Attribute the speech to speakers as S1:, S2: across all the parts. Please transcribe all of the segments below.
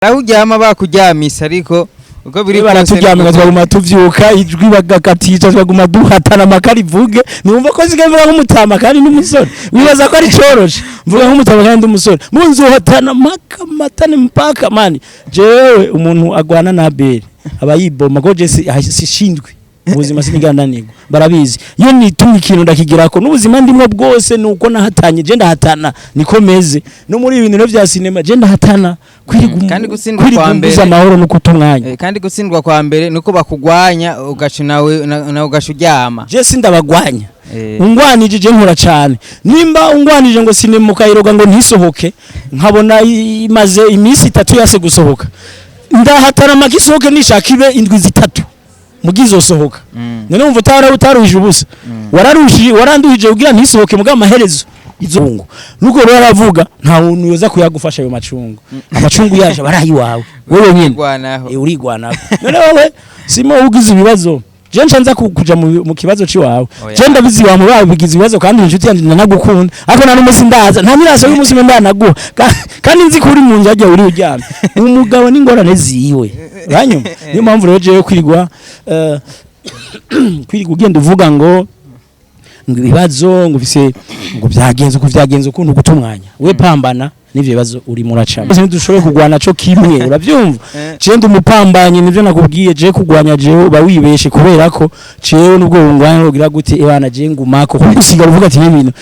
S1: Ahuryama bakuryamisa ariko uko biri
S2: baraturyamika twaguma tuvyuka ijwi bagakatisha twaguma duhatana makari vuge numva ko zigemera nk'umutama kandi n'umusore wibaza ko ari coroshe mvuga nk'umutama kandi n'umusore munzu hatana matane mpaka mani jewe umuntu agwana na Abel abayiboma ko je sishindwe ubuzima sinigandanirwa barabizi iyo nitumye ikintu ndakigirako n'ubuzima ndimwe bwose nuko nahatanye je ndahatana nikomeze no muri ibintu no vya sinema je ndahatana
S1: kandi gutsindwa kwa mbere
S2: amahoro no kutumwanya
S1: kandi gutsindwa kwa mbere nuko bakugwanya ugacu nawe ugashuryama
S2: je sindabagwanya ungwanije je nkora cyane nimba ungwanije ngo sinema ukayiroga ngo ntisohoke nkabona imaze iminsi 3 yase gusohoka ndahatana magisohoke nishaka ibe indwi zitatu mugizo sohoka none umva utaruhije ubusa waranduhije ugira ntisohoke muga amaherezo izungu nuko rero aravuga nta muntu yoza kuyagufasha ayo macungu amacungu yaje barayi wawe wewe nyine urigwanaho none wowe simo ugize ibibazo je ncanza kuja mu kibazo ci wawe je ndabizi wa mubaye bigize ibibazo kandi inshuti yanje nanagukunda ariko nta n'umusi ndaza nta miraso y'umusi ndanaguha kandi nzi kuri mu nzajya uri uryamye umugabo n'ingorane ziwe ranyu niyo mpamvu rero je kwirigwa ugenda uvuga ngo ibibazo ngo bise ngo byagenze ukuntu gutumwanya we pambana nivyo bibazo uri muracama bose dushoboye kugwana cyo kimwe uravyumva je ndumupambanye nivyo nakubwiye je kugwanya je uba wibeshe kubera ko cewe nubwo ngwana ugira gute ebana je ngumako kusigara uvuga ati ibintu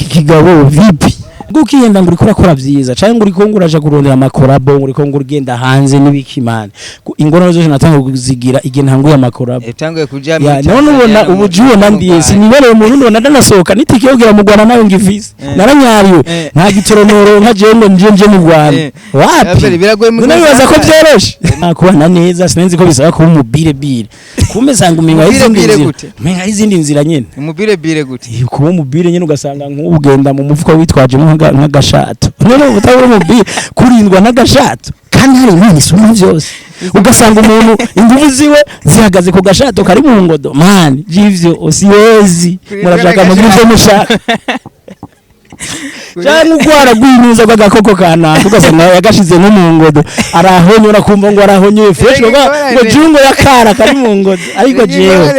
S2: kigabo vipi gukiyenda nguri kurakora vyiza cyangwa nguri ko nguraje kurondera amakorabo nguri ko ngurigenda hanze n'ibikimane ingorane zose natanga kuzigira igihe ntanguye amakorabo
S1: etanguye kujya
S2: none ubona ubujuwe nandiye sinibere mu rundo ndanasohoka nitike yogira mu Rwanda nayo ngivise naranyariye nta gitoronoro nka jende nje mu Rwanda wapi bibaza ko byoroshe kubana neza sinenzi ko bisaba kuba umubire kumezanga umenga izindi nzira nyene
S1: umubire gute
S2: kuba umubire nyene ugasanga nk'ubugenda mu mufuko witwaje nk'agashato none utabura umubire kurindwa n'agashato kandi hari imana isumba byose ugasanga umuntu ingufu ziwe zihagaze ku gashato kari mu ngodo man jivyo osiyezi murashaka mu gihe mushaka cyane ugwara gwinuza bagakoko kana ugasanga yagashize no mu ngodo arahonyora kumva ngo arahonyoye fresh ngo jungo yakara kari mu ngodo ariko jewe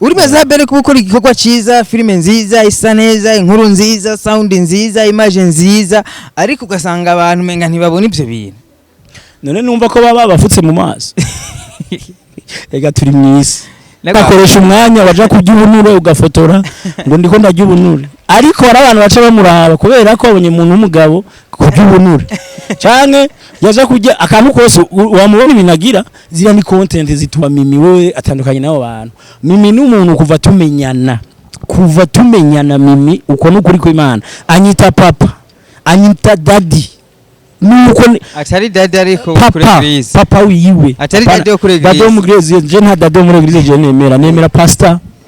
S1: uri meza Abel kubukora igikorwa ciza filime nziza isa neza inkuru nziza sound nziza image nziza ariko ugasanga abantu menga ntibabona ivyo bintu
S2: none numva ko baba bafutse mu maso ega turi mwisi bakoresha umwanya waja kujya ubunure ugafotora ngo ndiko ndajya ubunure ariko hari abantu baca bamuraba kubera ko abonye umuntu w'umugabo kujya ubunure canke yaja kujya akantu kose wamubona ibinagira zira ni content zituma Mimi wewe atandukanye nabo bantu Mimi n'umuntu kuva tumenyana Mimi uko n'ukuri ko Imana anyita papa anyita daddy nuko
S1: atari dada ariko kuri Grace
S2: papa wiwe
S1: atari dada kuri Grace
S2: dada mu Grace je nta dada muri Grace je nemera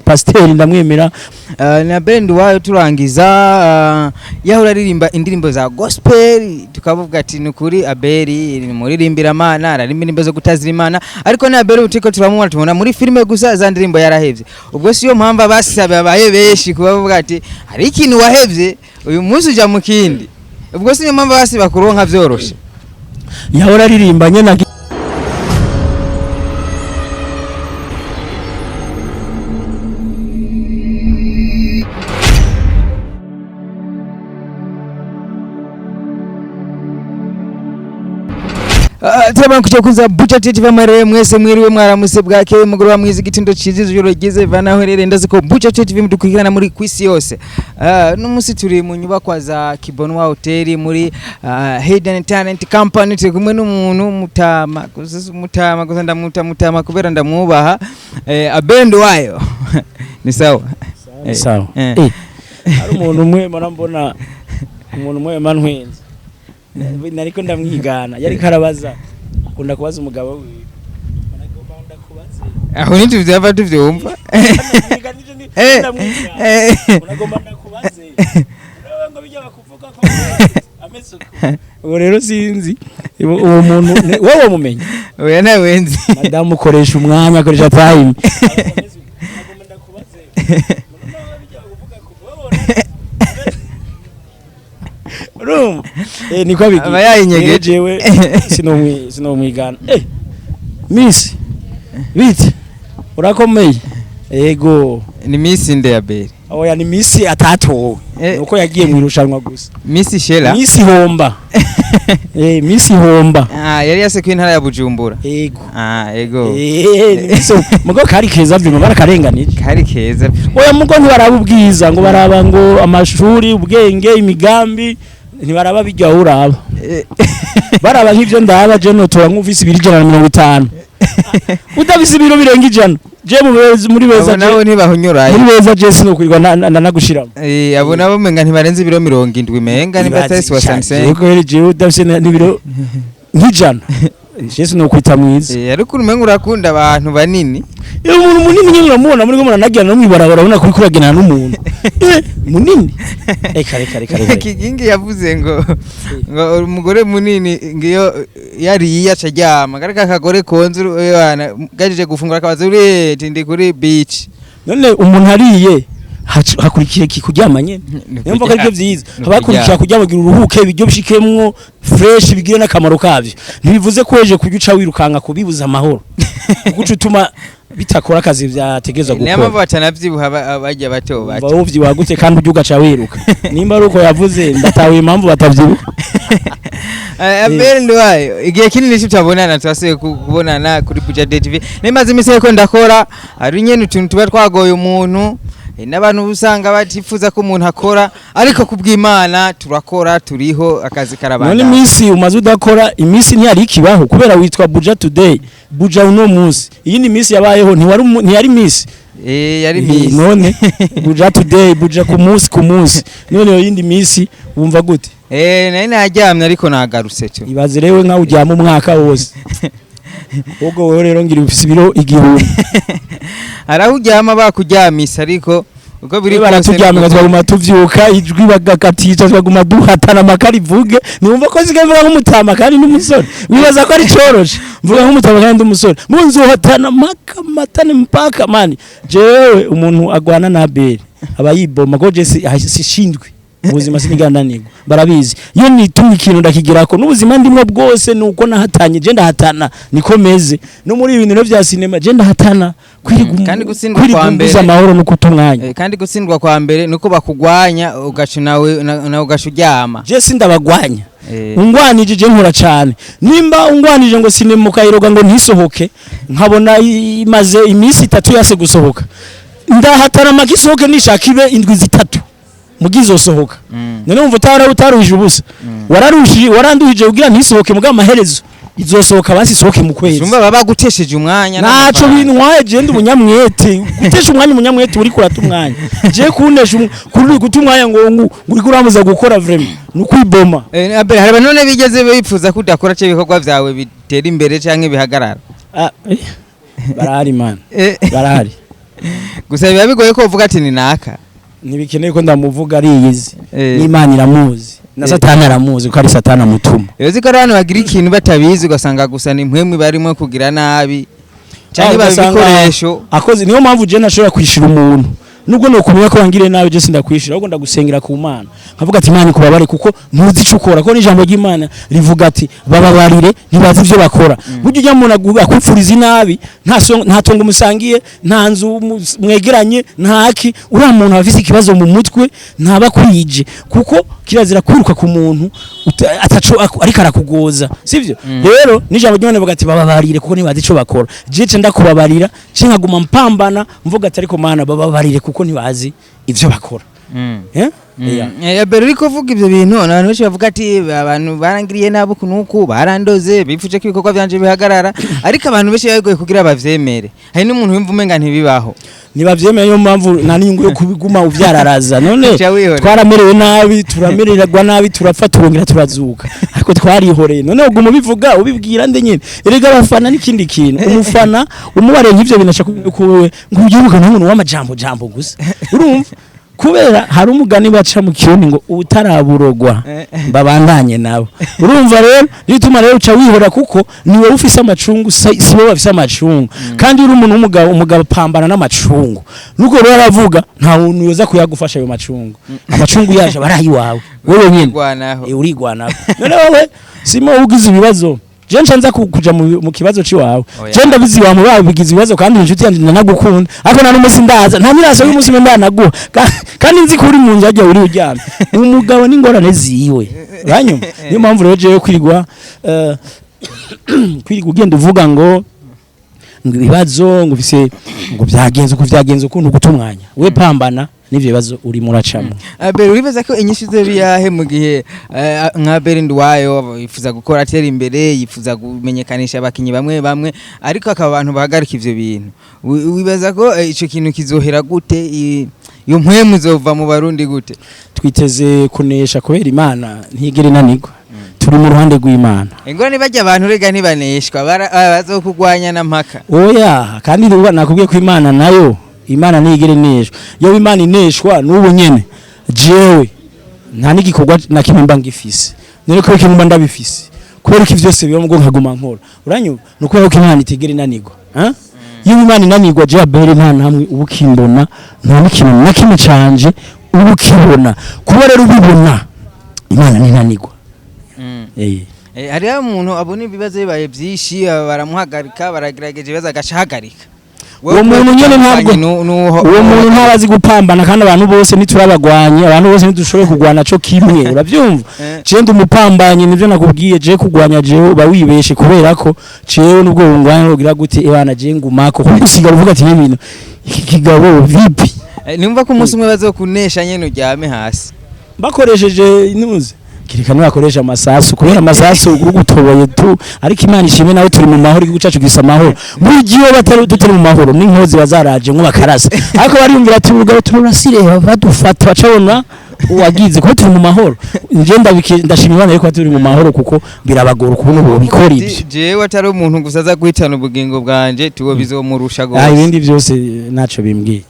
S2: pasteur ndamwemera
S1: na band wayo turangiza yahora aririmba indirimbo za gospel tukavuga ati nukuri Abel muririmbira Imana aririmba indirimbo zo gutazira Imana ariko na Abel utiko turamubona tubona muri filime gusa za ndirimbo yarahevye ubwo siyo mpamba basabe abaye beshi kubavuga ati hari ikintu wahevye uyu munsi uja mu kindi ubwo sinyo mpamvu basi bakuronka vyoroshe
S2: yahora aririmbanye na
S1: Turabana kuchokuza BUJA TV mare mwese mwiriwe mwaramuse bwake mugoroba mwizi gitindo cizizo joro gize vanaho rere ndaziko BUJA TV mudukurikirana muri kwisi yose n'umusi turi mu nyubakwa za Kibonwa Hotel muri Hidden Talent Company turi kumwe n'umuntu mutama gusa mutama kubera ndamwubaha Abel NDUWAYO ni sawa
S2: sawa hari umuntu umwe marambona umuntu umwe manwenze nariko ndamwigana yari karabaza akunda kubaza umugabo wiwe anagomba ndakubaze
S1: aho niti vyava tuvyumva
S2: unagomba ndakubaze ngo bijya bakuvuga ko amesuko ubu rero sinzi uwo muntu wowe mumenye
S1: oya nawe nzi
S2: madamu ukoresha umwanya akoresha time unagomba ndakubaze bijya bakuvuga ko wowe niko abigira
S1: aba yayinyegeje
S2: jewe sinomwigana Miss bite urakomeye ego
S1: ni Miss nde ya Beri
S2: oya ni Miss atatowe nuko yagiye mu irushanwa gusa
S1: Miss Shela
S2: Miss Homba Miss Homba
S1: yari yasekuye intara ya Bujumbura
S2: ego
S1: ego
S2: so mugo kari keza byo barakarenganije
S1: kari keza
S2: oya mugo ntibaraba ubwiza ngo baraba ngo amashuri ubwenge imigambi ntibaraba bijya uraba baraba nk'ivyo ndaba je notora nk'ufisi 250 udafise ibiro birenga ijana je muri beza
S1: nawo ntibahunyuraye
S2: muri beza je sinokwirwa nagushiramo
S1: abo nabo menga ntibarenze ibiro 70 menga ni batasi wa 65
S2: yego je udafise n'ibiro nk'ijana je sinokwita mwiza
S1: ariko umenga urakunda abantu banini
S2: umuntu munini nyine uramubona muri gomana nagira no mwibarabara ubona kuri kuragena n'umuntu munini kare
S1: kigingi yavuze ngo umugore munini ngiyo yari yacaryama garaka kagore konzu yana gajije gufungura akabaza uri tindi kuri beach
S2: none umuntu ariye hakurikiye kuryama nyene nimba ko aribyo byiza abakurikira kuryama gira uruhuke ibyo bishikemwo fresh bigire nakamaro kavyo ntibivuze ko eje kubyuca wirukanka kubibuza amahoro guca utuma bitakora akazi byategezwa gukora
S1: niyo batanavyibuha bajya bato
S2: bavyi wagute kandi ubyuga ca wiruka nimba aruko yavuze ndatawe impamvu batavyibuha
S1: Abel NDUWAYO igihe kinini tutabonana twasuye kubonana kuri BUJA TV nimaze imise ko ndakora ari nyene utuntu tuba twagoye umuntu n'abantu usanga batifuza ko umuntu akora ariko kubw'Imana turakora turiho akazi karabanda
S2: none imisi umaze udakora imisi ntiyari ikibaho kubera witwa BUJA today BUJA uno munsi iyi ni imisi yabayeho ntiyari imisi
S1: yari Miss
S2: none BUJA today BUJA ku munsi none yindi misi wumva gute
S1: nari naryamye ariko nagarutse cyo
S2: ibaze rewe nka ujyama umwaka wose ubwo wewe rero ngira ufise ibiro igihumbi
S1: arahujyama bakuryamisa ariko uko biri
S2: baraturyamika twaguma tuvyuka ijwi bagakatica twaguma duhatana makari vuge niwumva ko zigemvura nk'umutama kandi n'umusore wibaza ko ari coroshe mvuga nk'umutama kandi n'umusore munzu hatana matane mpaka mani jewe umuntu agwana na Abel abayiboma ko je sishindwe ubuzima sinigandanirwa barabizi iyo nitumye ikintu ndakigirako n'ubuzima ndimwe bwose nuko nahatanye je ndahatana nikomeze no muri ibintu no vya sinema je ndahatana
S1: kandi gutsindwa kwa mbere
S2: amahoro no kutumwanya
S1: kandi gutsindwa kwa mbere nuko bakugwanya ugacu nawe ugashuryama
S2: je sindabagwanya ungwanije je nkora cyane nimba ungwanije ngo sinemuka iroga ngo ntisohoke nkabona imaze imisi 3 yase gusohoka ndahatana magisohoke nishaka ibe indwi 3 mugizo sohoka none umva utaruhije ubusa waranduhije ugira ntisohoke muga amaherezo izosohoka basi sohoke mu kwezi
S1: umva baba gutesheje umwanya
S2: naco bintwaye je ndi umunyamwete gutesha umwanya umunyamwete uri kurata umwanya je kunesha kuri gutumwanya ngo uri kuramuza gukora vraiment nukwiboma
S1: Abel hari none bigeze bipfuza kudakora cyo bikorwa vyawe bitera imbere canke bihagarara
S2: barahari man barahari
S1: gusa biba bigoye ko uvuga ati ni naka
S2: nibikeneye ko ndamuvuga ari yizi n'Imana iramuzi na Satani aramuzi ko ari Satani amutuma
S1: yozi ko abantu bagira ikintu batabizi ugasanga gusa ni mpwemwe barimo kugira nabi cyane babikoresho
S2: akoze niyo mpamvu je nashobora kwishira umuntu nubwo no kumenya ko wangire nawe je sindakwishira ahubwo ndagusengera ku Mana nkavuga ati Imana ikubabare kuko ntuzi icukora ko n'ijambo ry'Imana rivuga ati bababarire ntibazi ivyo bakora buryo ujya umuntu akupfuriza inabi nta tongo musangiye nta nzu mwegeranye ntaki uriya muntu afise ikibazo mu mutwe ntaba kwije kuko kirazira kwiruka ku muntu ataco ariko arakugoza sivyo rero n'ijambo ry'Imana rivuga ati bababarire kuko ntibazi ico bakora je ndakubabarira nkaguma mpambana mvuga ati ariko Mana bababarire kuko ntibazi ivyo bakora
S1: Abel uri kuvuga ivyo bintu abantu benshi bavuga ati abantu barangiriye nabo kunuku barandoze bifuje ko ibikorwa byanje bihagarara ariko abantu benshi bagoye kugira bavyemere hari n'umuntu wimva umenga ntibibaho
S2: nibavyemeye yo mpamvu nta nyungu yo kubiguma uvyararaza none twaramerewe nabi turamererwa nabi turapfa turongera turazuka ariko twarihoreye none uguma bivuga ubibwira nde nyene erega abafana n'ikindi kintu umufana umubare nk'ivyo binasha kuwe ngo ugiruka n'umuntu w'amajambo gusa urumva kubera hari umugani baca mu kirundi ngo utaraburogwa babandanye nabo urumva rero bituma rero uca wihora kuko niwe ufise amacungu sibo bafise amacungu kandi uri umuntu umugabo pambana n'amacungu nuko rero aravuga nta muntu yoza kuyagufasha ayo macungu amacungu yaje barayi wawe wewe nyine urigwanaho none wowe simo ugize ibibazo je nshanza kuja mu kibazo ciwawe je ndabizi wa mubawe bigize ibibazo kandi inshuti yanje nanagukunda ariko nta n'umusi ndaza nta miraso y'umusi ndanaguha kandi nzi kuri mu nzu ajya uri uryamye umugabo n'ingorane ziwe ranyuma niyo mpamvu rero je kwirigwa ugenda uvuga ngo ibibazo ngo bise ngo byagenze ukuntu gutumwanya we pambana nivyo bibazo uri muracamo
S1: Abel uribaza ko inyishu ze biyahe mu gihe nka Abel NDUWAYO yifuza gukora atera imbere yifuza kumenyekanisha abakinyi bamwe ariko akaba abantu bahagarika ivyo bintu wibaza ko ico kintu kizohera gute iyo mpwemu zova mu barundi gute
S2: twiteze kunesha kubera Imana ntigere nanigwa turi mu ruhande rw'Imana
S1: ngo nibajya abantu rega ntibaneshwa bazokugwanya na mpaka
S2: oya kandi nakubwiye ko Imana nayo Imana nigere neshwa yo Imana ineshwa n'ubu nyene jewe nta nigikorwa na kimwe mba ngifise none ko kimwe mba ndabifise kubera ko vyose biba mu nkaguma nkora uranyuba nuko ko Imana itegere nanigwa iyo Imana inanigwa je Abel nta namwe ubukimbona nta n'ikintu na kimwe canje ubukibona kuba rero ubibona Imana ninanigwa
S1: hari umuntu abona ibibazo bibaye byinshi baramuhagarika baragerageje ibibazo agacahagarika
S2: uwo muntu nyene ntabwo uwo muntu ntabazi gupambana kandi abantu bose niturabagwanye abantu bose nidushoboye kugwana cyo kimwe uravyumva je ndi umupambanye nivyo nakubwiye je kugwanya je bawibeshe kubera ko cewe nubwo ngwanya ugira gute ebana je ngumako kugusiga uvuga ati n'ibintu kigabo vipi
S1: nimva ko umunsi umwe bazokunesha nyene uryame hasi
S2: bakoresheje inuze kirikana bakoresha amasasu kubera amasasu ugutoboye tu ariko Imana ishime nawe turi mu mahoro igicacu gisa mahoro muri gihe batari tutari mu mahoro n'inkozi bazaraje ngo bakarasa ariko bariyumvira ati urugabo turasire badufata bacabona uwagize ko turi mu mahoro nje ndashimira Imana ariko turi mu mahoro kuko birabagora kubona ubu bikora ibyo
S1: jewe atari umuntu gusaza guhitana ubugingo bwanje tiwo bizomurusha gose
S2: ibindi byose naco bimbwiye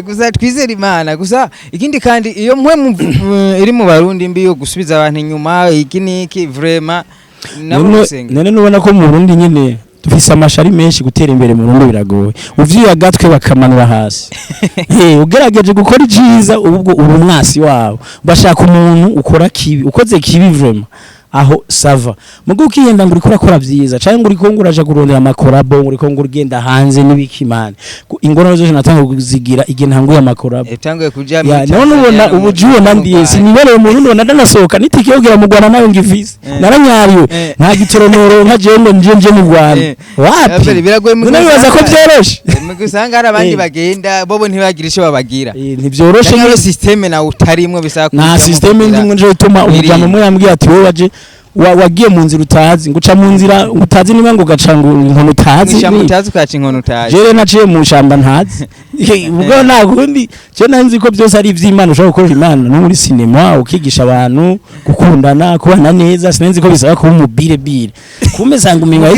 S1: gusa twizera Imana gusa ikindi kandi iyo mwe iri mu barundi mbi yo gusubiza abantu inyuma iki niki vraiment
S2: none nubona ko mu Burundi nyene dufise amashari menshi gutera imbere mu Burundi biragoye uvyiya gatwe bakamanura hasi ugerageje gukora iciza ubwo uri umwasi wabo bashaka umuntu ukora kibi ukoze kibi vraiment aho sava mugo ukiyenda ngo urikora kora vyiza cyangwa uri ko nguraje kurondera amakorabo uri ko ngurugenda hanze n'ibikimane ingorane zo natanga kuzigira igihe ntanguye amakorabo
S1: etanguye kuja
S2: none ubona ubujuwe nandiye sinibere mu Burundi ndanasohoka nitike yogira mu Rwanda nayo ngivise naranyariyo nta gitoronoro nka jendo nje mu Rwanda wapi none bibaza ko byoroshe
S1: mugusanga hari abandi bagenda bobo ntibagira isho babagira
S2: ntibyoroshe
S1: n'iyo systeme na utarimwe bisaka
S2: na systeme ndingo nje utuma umujama mwe yambwiye ati wowe waje wagiye mu nzira utazi nguca mu nzira utazi niba ngo gacanga inkono utazi
S1: ishamba utazi ukaca inkono utazi
S2: jere naciye mu shamba ntazi ubwo nagundi cyo nanzi ko byose ari ivy'Imana ushaka gukora Imana no muri cinema ukigisha abantu gukundana kubana neza sinenzi ko bisaba kuba umubire bire kumezanga umenga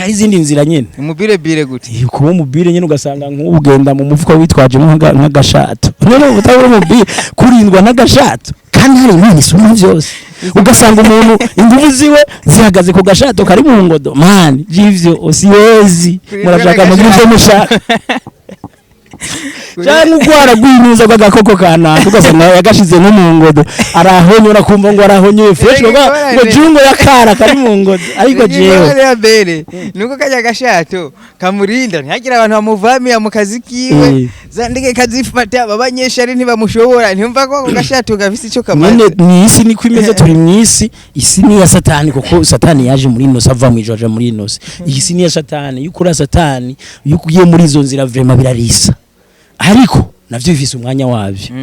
S2: izindi nzira nyene
S1: umubire bire gute
S2: kuba umubire nyene ugasanga nk'ugenda mu mufuko witwaje nk'agashato none utabura umubire kurindwa n'agashato kandi hari Imana isumba byose ugasanga umuntu ingufu ziwe zihagaze ku gashato kari mu ngodo man jivyo osiwezi murashaka mu gihe mushaka cyane ugwara gwinuza bagakoko kana ugasanga yagashize no mu ngodo arahonyora kumva ngo arahonyoye fresh ngo jungo yakara kari mu ngodo ariko jewe
S1: Abel nuko kajya gashato kamurinda ntihagira abantu bamuvamiya mu kazi kiwe zandike kazifata abanyeshari ntibamushobora ntimva ko gashato gafise ico kamaze
S2: ni isi ni kwimeze turi mwisi isi ni ya satani kuko satani yaje muri ino sava mu ijoja muri ino isi ni ya satani yukura satani yukugiye muri izo nzira vraiment birarisa ariko navyo bifise umwanya wavyo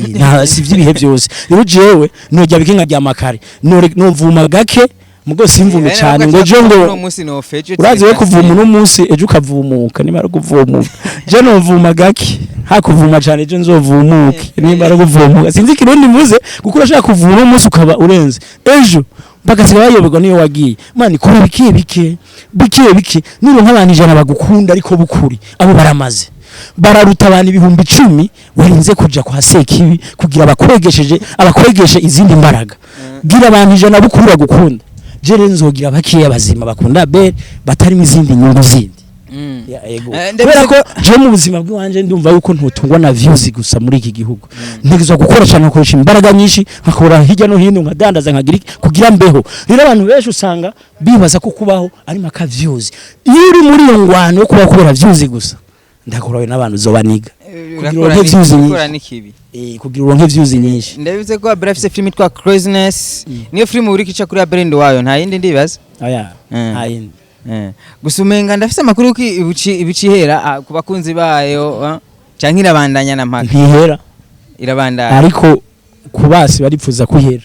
S2: nta sivyo ibihe byose rero jewe nojya bikinga rya makare novuma gake mugo simvume cyane ngo je ngo urazi we kuvuma no munsi ejo ukavumuka nimara kuvumuka je novuma gake hakuvuma cyane je nzovumuke nimara kuvumuka sinzi kirundi muze kuko urashaka kuvuma no munsi ukaba urenze ejo bagasiga bayoberwa niyo wagiye mani kuri bike niyo nk'abantu ijana bagukunda ariko bukuri abo baramaze bararuta abantu ibihumbi 10 warinze kuja kwa Sekibi kugira abakwegeshe izindi mbaraga gira abantu ijana bukura gukunda jere nzogira bakiye bazima bakunda Abel batarimo izindi nyungu zindi kubera ko je mu buzima bwanje ndumva yuko ntutungwa na views gusa muri iki gihugu ntegezwa gukora cyane nkoresha imbaraga nyinshi nkakora hirya no hino nkadandaza nkagira kugira mbeho rero abantu benshi usanga bibaza ko kubaho ari maka views iyo uri muri iyo ngwano yo kuba kubera views gusa ndakorawe n'abantu zobaniga kugira uronke views nyinshi
S1: ndabize ko Abel afise film itwa Craziness niyo film uri kica kuri Abel NDUWAYO nta yindi ndibaza
S2: nta yindi
S1: gusumenga ndafise amakuru ki ibicihera ku bakunzi bayo canke irabandanya na mpaka
S2: ntihera
S1: irabandanya
S2: ariko kubasi baripfuza kuhera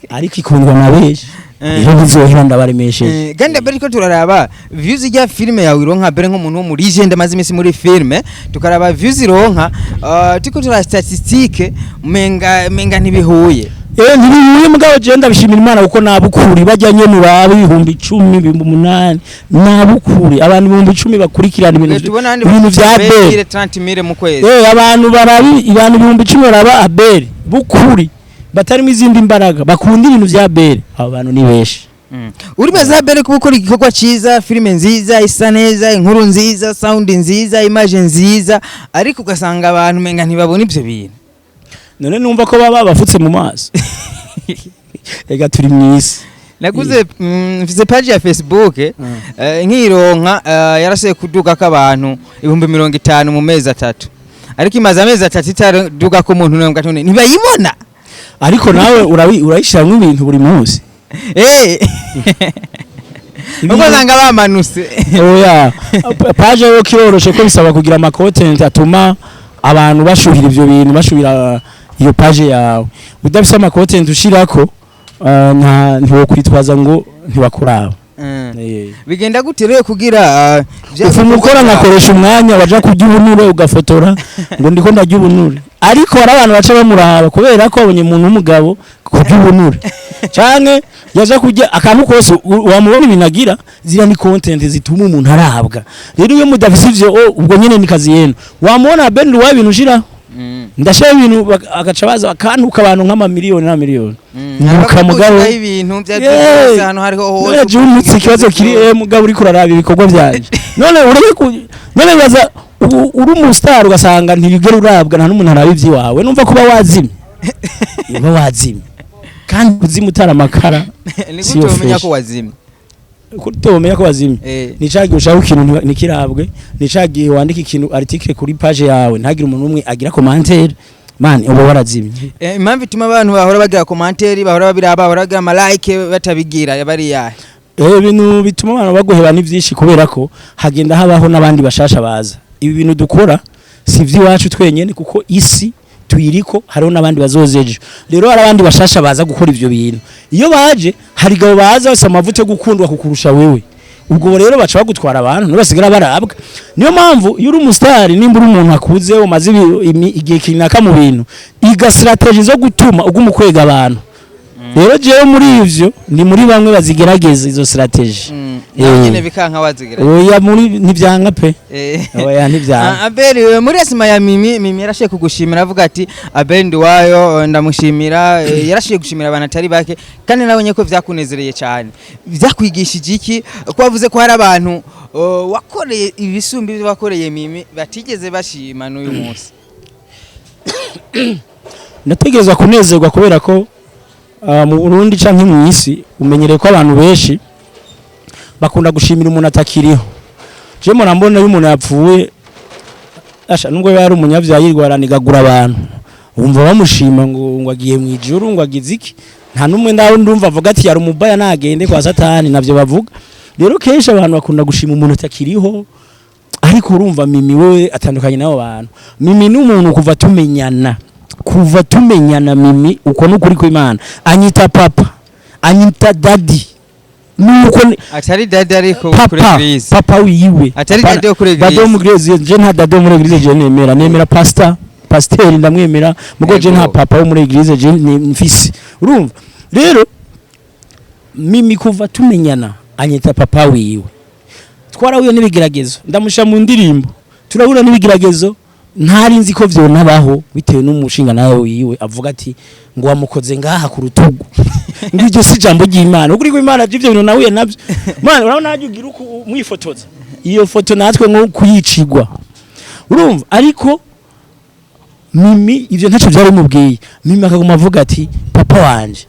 S2: ariko ikundwa na benshi rero bizohera ndabaremesheje
S1: ganda bari ko turaraba views ijya filme yawe ironka Abel nk'umuntu wo muri legend amaze imisi muri filme tukaraba views ironka tiko tura statistique menga ntibihuye
S2: ntibihuye mugabo je ndabishimira Imana kuko nabukuri bajyanye murabe ibihumbi 10 ibihumbi 8 nabukuri abantu ibihumbi 10 bakurikirana ibintu vya Abel
S1: 30,000 mu kwezi
S2: abantu barabi ibihumbi 10 baraba Abel bukuri batarimo izindi mbaraga bakunda ibintu vya Abel abo bantu ni beshi
S1: uri meza Abel kubukora igikorwa ciza filime nziza isa neza inkuru nziza sound nziza image nziza ariko ugasanga abantu menga ntibabona ivyo bintu
S2: none numva ko baba bafutse mu maso ega turi mwisi
S1: naguze mfise page ya Facebook nkironka yaraseye kuduga ko abantu 50 mu mezi 3 ariko imaze amezi 3 itaduga ko umuntu nembwa tone ntibayibona
S2: ariko nawe urayishiramwe ibintu buri munsi
S1: ubazanga bamanuse
S2: oya page yo kiroroshe ko bisaba kugira ama content atuma abantu bashuhira ivyo bintu bashubira iyo page yawe udafise ama content ushirako ntiwo kwitwaza ngo ntibakuraba
S1: bigenda gute rero kugira
S2: umukora nakoresha umwanya waja kurya ubunure ugafotora ngo ndiko ndarya ubunure ariko hari abantu baca bamuraba kubera ko abonye umuntu w'umugabo kurya ubunure canke yaja kurya akantu kose wamubona ibinagira zira ni content zituma umuntu arabwa rero iyo mudafise ivyo ubwo nyene nikazi yeno wamubona Abel NDUWAYO ibintu ushira ndashaka ibintu agaca baza akantu kabantu nk'ama miliyoni na miliyoni nuka mugabo
S1: ibintu byose hano hariho hose
S2: je umutsi kibazo kiri mugabo uri kuraraba ibikorwa byanje none none baza uri umustar ugasanga ntibigera urabwa nta n'umuntu araba ivyi wawe numva kuba wazimye iba wazimye kandi uzimye utaramakara
S1: ni gute umenya ko wazimye
S2: kutomenya ko wazimye nicagiye ushaka ikintu nikirabwe nicagiye wandika ikintu article kuri page yawe ntagira umuntu umwe agira commentaire man ubo warazimye
S1: impamvu ituma abantu bahora bagira commentaire bahora babiraba bahora bagira ama like batabigira yabari yahe
S2: ibintu bituma abantu bagoheba n'ivyinshi kubera ko hagenda habaho nabandi bashasha baza ibi bintu dukora si vy'iwacu twenyene kuko isi tuyiriko hariho nabandi bazozeje rero arabandi bashasha baza gukora ivyo bintu iyo baje hari gabo baza basa amavuta yo gukundwa kukurusha wewe ubwo rero baca bagutwara abantu nibasigara barabwa niyo mpamvu iyo uri umustar nimba uri umuntu akuze umaze igihe kinaka mu bintu iga strategy zo gutuma ugumukwega abantu rero jewe muri ivyo ni muri bamwe bazigerageza izo strategy
S1: nyine bikanka wazigerageza
S2: oya muri ntivyanga pe oya ntivyanga
S1: Abel muri asima ya mimi yarashiye kugushimira avuga ati Abel NDUWAYO ndamushimira yarashiye gushimira abantu atari bake kandi nabonye ko vyakunezereye cyane vyakwigishije iki ko wavuze ko hari abantu wakoreye ibisumbi bakoreye mimi batigeze bashima n'uyu munsi
S2: ndategereza kunezerwa kubera ko mu Burundi canke mu isi umenyereye ko abantu benshi bakunda gushimira umuntu atakiriho je mo nambona y'umuntu yapfuye asha nubwo yari umunyavyayirwara nigagura abantu umva bamushima ngo agiye mu ijuru ngo agize iki nta numwe ndaho ndumva avuga ati yari umubaya nagende kwa satani navyo bavuga rero kenshi abantu bakunda gushima umuntu atakiriho ariko urumva mimi we atandukanye nabo bantu mimi ni umuntu kuva tumenyana mimi uko n'ukuri kw'Imana anyita papa anyita daddy nuko
S1: atari daddy ariko kuri Grace
S2: papa wiwe
S1: atari daddy kuri Grace
S2: daddy mu Grace je nta daddy muri Grace je nemera pasteur ndamwemera mugo je nta papa wo muri Grace je mfise urumva rero mimi kuva tumenyana anyita papa wiwe twarahuye n'ibigeragezo ndamusha mu ndirimbo turabura n'ibigeragezo ntari nzi ko vyo nabaho bitewe n'umushinga nawe yiwe avuga ati ngo wamukoze ngaha ku rutugu ngiryo si jambo ry'Imana ukuri ko Imana ivyo bintu nawe navyo mana urabona naje ugira uko mwifotoza iyo foto natwe nko kuyicigwa urumva ariko Mimi ivyo ntaco byari mubwiye Mimi akaguma avuga ati papa wanje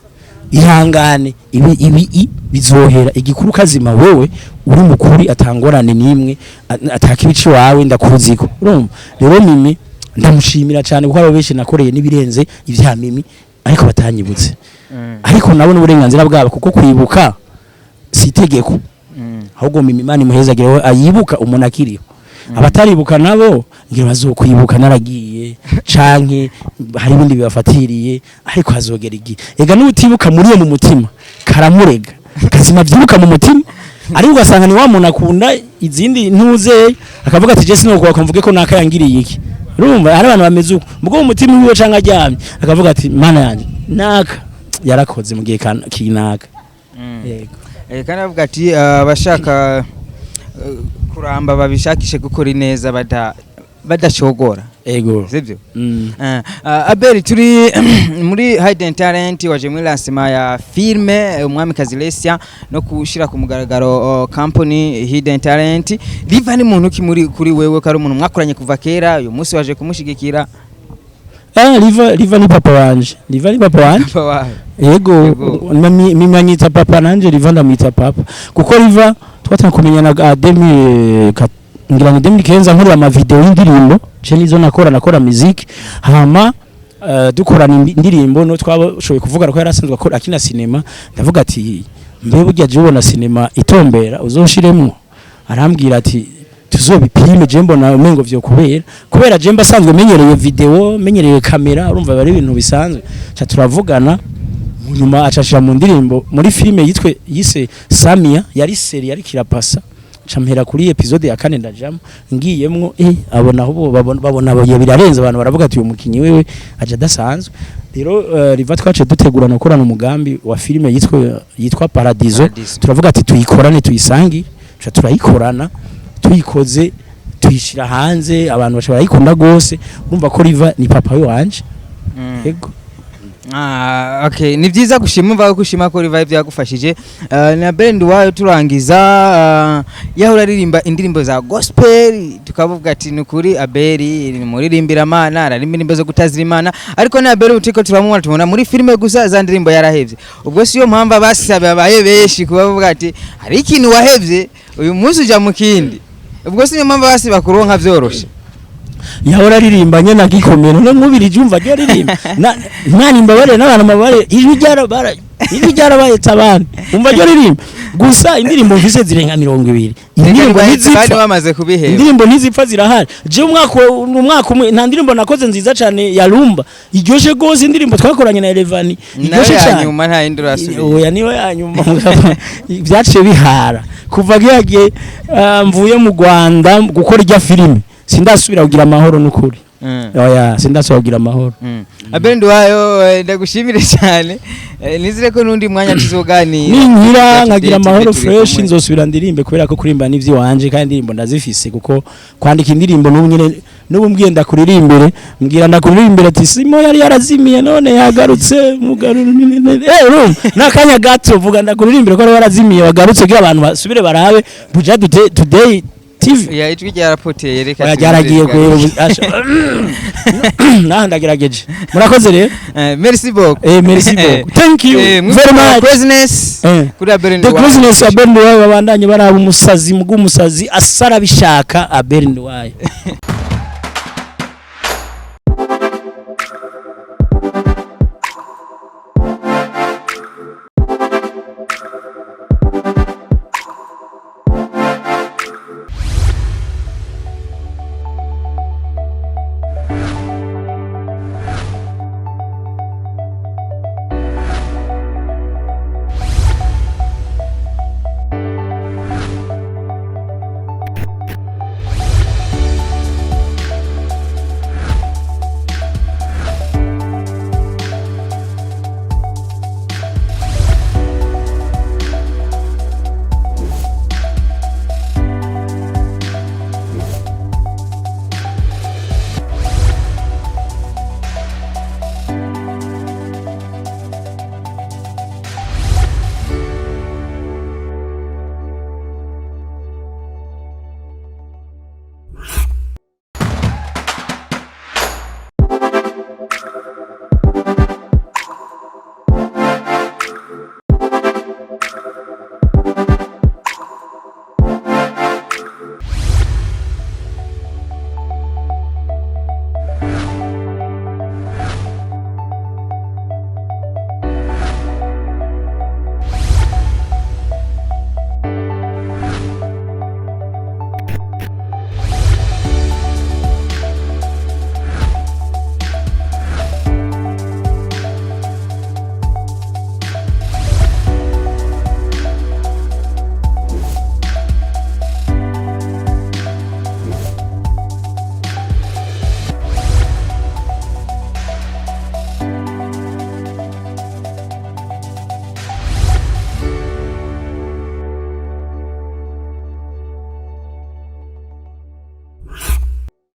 S2: ihangane ibi bizohera igikuru kazima wewe uri mukuri atangorane nimwe atakibici wawe ndakuziko urumva rero Mimi ndamushimira cyane kuko abo benshi nakoreye nibirenze ivya Mimi ariko batanyibutse ariko nabona uburenganzira bwabo kuko kwibuka sitegeko ahubwo Mimi Imana imuhezagireho ayibuka umuntu akiriho abataribuka nabo ngira bazokwibuka naragiye canke hari ibindi bibafatiriye ariko hazogera igi ega n'utibuka muri mu mutima karamurega kazima byibuka mu mutima ariko ugasanga ni wa muntu akunda izindi ntuze akavuga ati je sinokwa kumvuge ko nakayangiriye iki urumva hari abantu bameze uko mugo mu mutima wiwe canke aryamye akavuga ati mana yanje naka yarakoze mu gihe kinaka yego
S1: kandi avuga ati abashaka kuramba babishakishe gukora neza badashogora
S2: ego
S1: sivyo Abel turi muri Hidden Talent waje muri lancement ya filme umwamikazi Lesia no kushira ku mugaragaro company Hidden Talent riva ni muntu ki muri kuri wewe kari umuntu mwakoranye kuva kera uyu munsi waje kumushigikira riva ni papa wanje yego mimanyita papa nanje riva ndamwita papa kuko riva twatana kumenyana ngira ngo 2015 nkora ama video y'indirimbo je nizo nakora muziki hama dukorana indirimbo no twabashoboye kuvuga ko yarasanzwe akora akina cinema ndavuga ati mbe burya je ubona cinema itombera uzoshiremwo arambwira ati tuzobipime je mbona umengo vyo kubera je mbasanzwe menyereye video menyereye kamera urumva bari ibintu bisanzwe cha turavugana nyuma acashira mu ndirimbo muri filime yise Samia yari seri yari kirapasa campera kuri episode ya 4 ndajamo ngiyemwo abona aho babona birarenze abantu baravuga ati uyu mukinyi wewe aje dasanzwe rero riva twace dutegurana gukorana umugambi wa filime yitwa Paradiso turavuga ati tuyikorane tuyisangi cha turayikorana tuyikoze tuyishira hanze abantu bashobora yikunda gose urumva ko riva ni papa wanje yego okay ni byiza gushima mva gushima ko revive yagufashije na band wayo turangiza yahora ririmba indirimbo za gospel tukavuga ati nukuri Abel ni muririmbira Imana ararimba indirimbo zo gutazira Imana ariko na Abel utiko turamubona tubona muri filime gusa za ndirimbo yarahevye ubwo siyo mpamba basabe abaye beshi kubavuga ati hari ikintu wahevye uyu munsi uja mu kindi ubwo siyo mpamba basi bakuronka vyoroshe
S2: yahora ririmbanye na gikomero no mubiri jumva ryo ririmba nani mbabare n'abantu mabare ijwi ryarabaye tabana umva ryo ririmba gusa indirimbo mvise zirenga 200 indirimbo ntizipfa
S1: bamaze kubiheba
S2: indirimbo ntizipfa zirahari je umwaka umwe nta ndirimbo nakoze nziza cyane ya rumba iryoshe gose indirimbo twakoranye na Elevani iryoshe cyane
S1: nyuma nta indurasubiye
S2: oya niyo yanyuma byaciye bihara kuva giye mvuye mu Rwanda gukora irya filime sindasubira kugira amahoro n'ukuri oya sindasubira kugira amahoro
S1: Abel NDUWAYO ndagushimire cyane nizire ko nundi mwanya tuzogani
S2: ninkira nkagira amahoro fresh nzosubira ndirimbe kubera ko kurimba n'ivyi wanje kandi indirimbo ndazifise kuko kwandika indirimbo n'ubu mbwiye ndakuririmbere mbwira ndakuririmbere ati simo yari yarazimiye none yagarutse mugaruru nakanya gato vuga ndakuririmbere ko yarazimiye wagarutse kugira abantu basubire barabe BUJA today TV
S1: ya ijwi ryarapoteye reka
S2: yaragiye ko ndagerageje murakoze rero
S1: merci beaucoup
S2: merci beaucoup thank you very much
S1: business kuri Abel NDUWAYO
S2: the business Abel NDUWAYO babandanye baraba umusazi asara bishaka Abel NDUWAYO